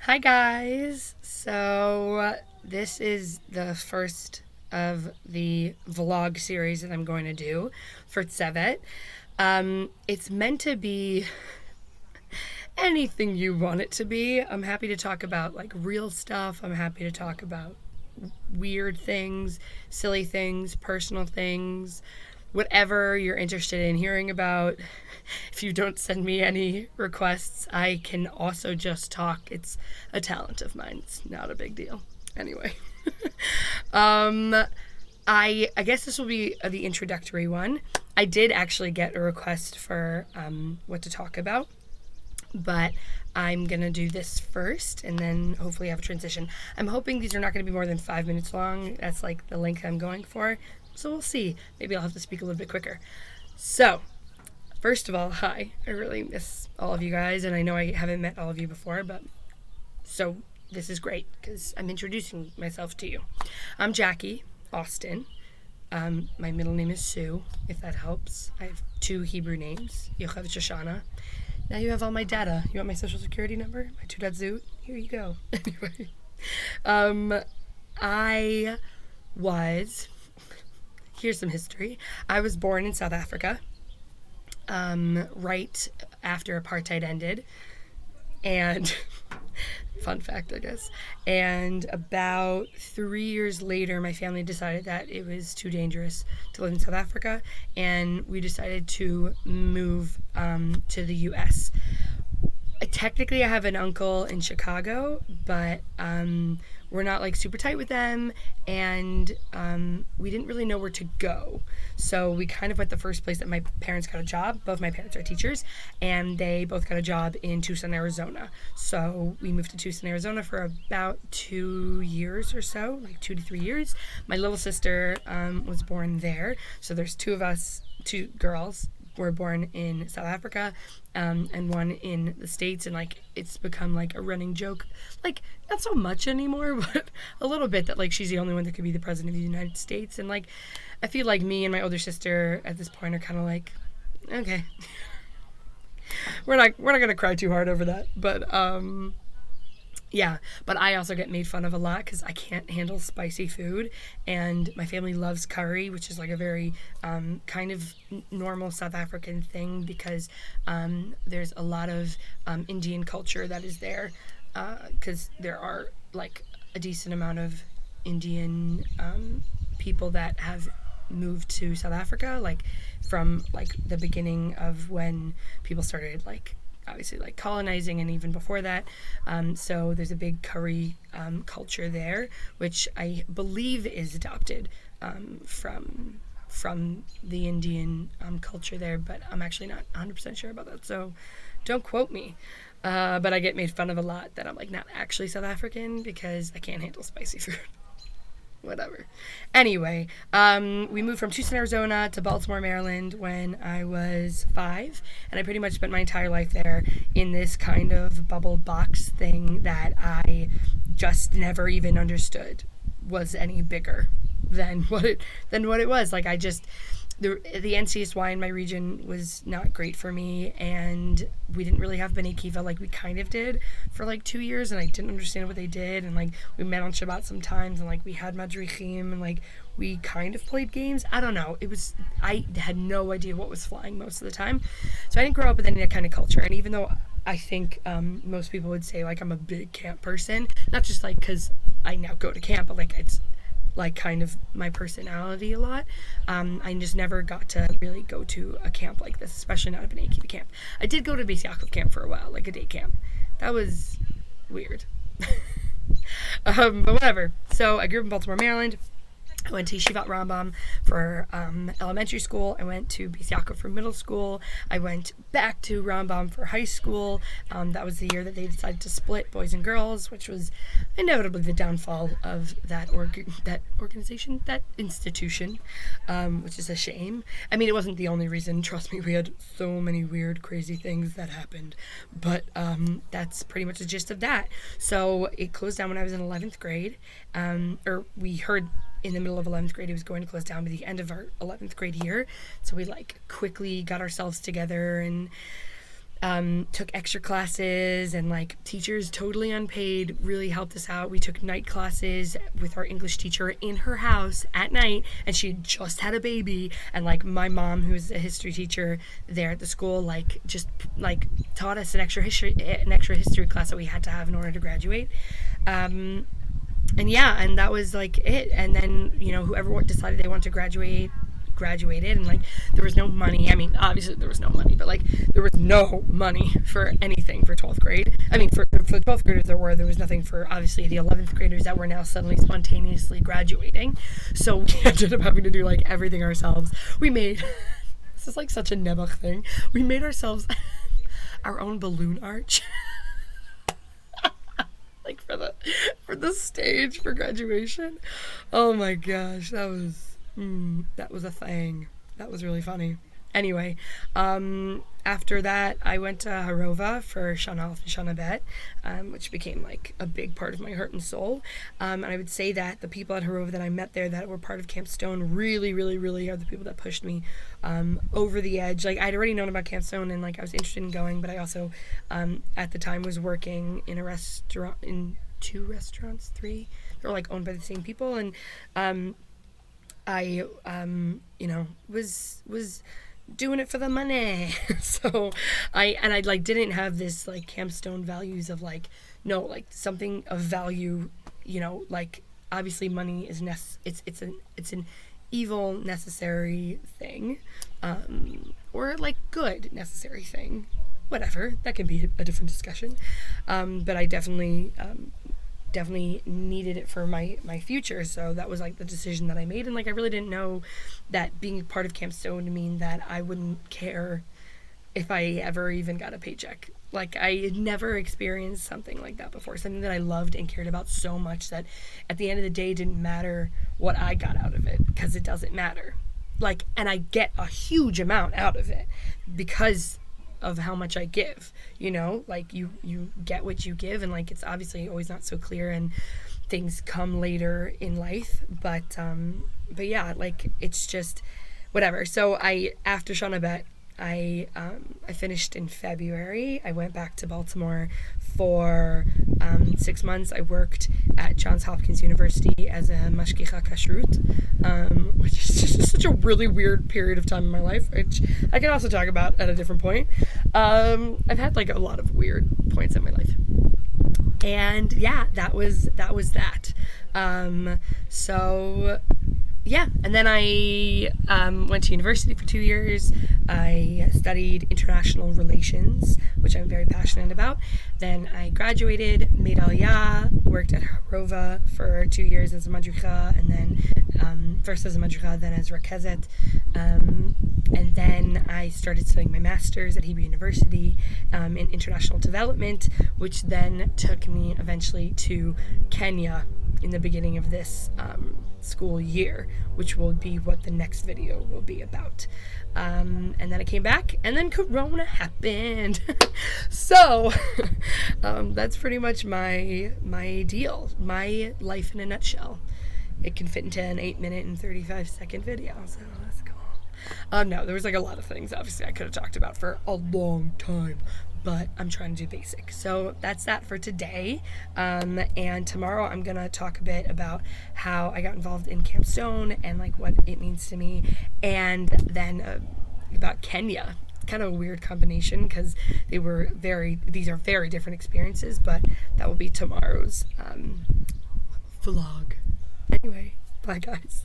Hi guys. This is the first of the vlog series that I'm going to do for Tzevet. It's meant to be anything you want it to be. I'm happy to talk about like real stuff. I'm happy to talk about weird things, silly things, personal things, whatever you're interested in hearing about. If you don't send me any requests, I can also just talk. It's a talent of mine. It's not a big deal. Anyway, um, I guess this will be the introductory one. I did actually get a request for what to talk about, but I'm gonna do this first and then hopefully have a transition. I'm hoping these are not gonna be more than 5 minutes long. That's like the length I'm going for. So we'll see. Maybe I'll have to speak a little bit quicker. So, first of all, hi. I really miss all of you guys, and I know I haven't met all of you before, but so this is great because I'm introducing myself to you. I'm Jackie Austin. My middle name is Sue, if that helps. I have two Hebrew names, Yocheved Shoshana. Now you have all my data. You want my social security number? My two zoot? Here you go. Anyway, I was, here's some history. I was born in South Africa, right after apartheid ended. And fun fact, I guess. And about 3 years later, my family decided that it was too dangerous to live in South Africa, and we decided to move to the U.S. Technically, I have an uncle in Chicago, but we're not like super tight with them, and we didn't really know where to go. So we kind of went the first place that my parents got a job. Both my parents are teachers, and they both got a job in Tucson, Arizona. So we moved to Tucson, Arizona for about 2 years or so, like 2 to 3 years. My little sister was born there. So there's two of us, two girls, were born in South Africa, and one in the States, and like it's become like a running joke, like not so much anymore, but a little bit, that like she's the only one that could be the president of the United States. And like I feel like me and my older sister at this point are kind of like, okay, we're not gonna cry too hard over that, but yeah, but I also get made fun of a lot because I can't handle spicy food, and my family loves curry, which is like a very kind of normal South African thing because there's a lot of Indian culture that is there, because there are like a decent amount of Indian people that have moved to South Africa, like from like the beginning of when people started like obviously like colonizing, and even before that. So there's a big curry culture there, which I believe is adopted from the Indian culture there, but I'm actually not 100% sure about that, so don't quote me. But I get made fun of a lot that I'm like not actually South African because I can't handle spicy food. Whatever. Anyway, we moved from Tucson, Arizona to Baltimore, Maryland when I was 5, and I pretty much spent my entire life there in this kind of bubble box thing that I just never even understood was any bigger than what it was. Like the NCSY in my region was not great for me, and we didn't really have B'nai Kiva like we kind of did for like 2 years, and I didn't understand what they did, and like we met on Shabbat sometimes, and like we had madrichim, and like we kind of played games. I don't know. I had no idea what was flying most of the time, so I didn't grow up with any of that kind of culture. And even though I think most people would say like I'm a big camp person, not just like because I now go to camp, but like it's like kind of my personality a lot. I just never got to really go to a camp like this, especially not a B'nai Kiva camp. I did go to Beis Yaakov camp for a while, like a day camp. That was weird. But whatever. So I grew up in Baltimore, Maryland. I went to Yeshivat Rambam for elementary school. I went to Beis Yaakov for middle school. I went back to Rambam for high school. That was the year that they decided to split boys and girls, which was inevitably the downfall of that organization, that institution, which is a shame. I mean, it wasn't the only reason. Trust me, we had so many weird, crazy things that happened. But that's pretty much the gist of that. So it closed down when I was in 11th grade. Or we heard in the middle of 11th grade it was going to close down by the end of our 11th grade year, so we like quickly got ourselves together and took extra classes, and like teachers totally unpaid really helped us out. We took night classes with our English teacher in her house at night, and she had just had a baby, and like my mom, who's a history teacher there at the school, like just like taught us an extra history class that we had to have in order to graduate. And yeah, and that was like it. And then, you know, whoever decided they wanted to graduated, and like there was no money. I mean, obviously there was no money, but like there was no money for anything for 12th grade. I mean, for the 12th graders there was nothing for obviously the 11th graders that were now suddenly spontaneously graduating. So we ended up having to do like everything ourselves. We made this is like such a Nebuch thing. We made ourselves our own balloon arch. Like for the stage for graduation. Oh my gosh, that was a thing. That was really funny. Anyway, after that, I went to Harova for Shana Aleph and Shana Bet, which became like a big part of my heart and soul. And I would say that the people at Harova that I met there that were part of Camp Stone really, really, really are the people that pushed me over the edge. Like I'd already known about Camp Stone, and like I was interested in going, but I also at the time was working in two restaurants. They were like owned by the same people, and I, you know, was doing it for the money. So I like didn't have this like Camp Stone values of like, no, like something of value, you know, like obviously money is it's an evil necessary thing, or like good necessary thing, whatever. That can be a different discussion. But I definitely needed it for my future, so that was like the decision that I made. And like I really didn't know that being part of Camp Stone to mean that I wouldn't care if I ever even got a paycheck. Like I had never experienced something like that before, something that I loved and cared about so much that at the end of the day it didn't matter what I got out of it, because it doesn't matter. Like, and I get a huge amount out of it because of how much I give, you know, like you get what you give, and like it's obviously always not so clear, and things come later in life, but yeah, like it's just whatever. So after Shana Bet, I finished in February. I went back to Baltimore for 6 months. I worked at Johns Hopkins University as a mashgicha kashrut, which is just such a really weird period of time in my life, which I can also talk about at a different point. I've had like a lot of weird points in my life. And yeah, that was that. So yeah, and then I went to university for 2 years. I studied international relations, which I'm very passionate about. Then I graduated, made Aliyah, worked at Harova for 2 years as a madricha, and then first as a madricha, then as rekezet. And then I started studying my master's at Hebrew University in international development, which then took me eventually to Kenya in the beginning of this school year, which will be what the next video will be about. And then I came back, and then Corona happened. So that's pretty much my deal, my life in a nutshell. It can fit into an 8-minute and 35-second video, so let's go. No, there was like a lot of things obviously I could have talked about for a long time, but I'm trying to do basic. So that's that for today. And tomorrow I'm going to talk a bit about how I got involved in Camp Stone and like what it means to me. And then about Kenya. Kind of a weird combination because these are very different experiences, but that will be tomorrow's vlog. Anyway, bye guys.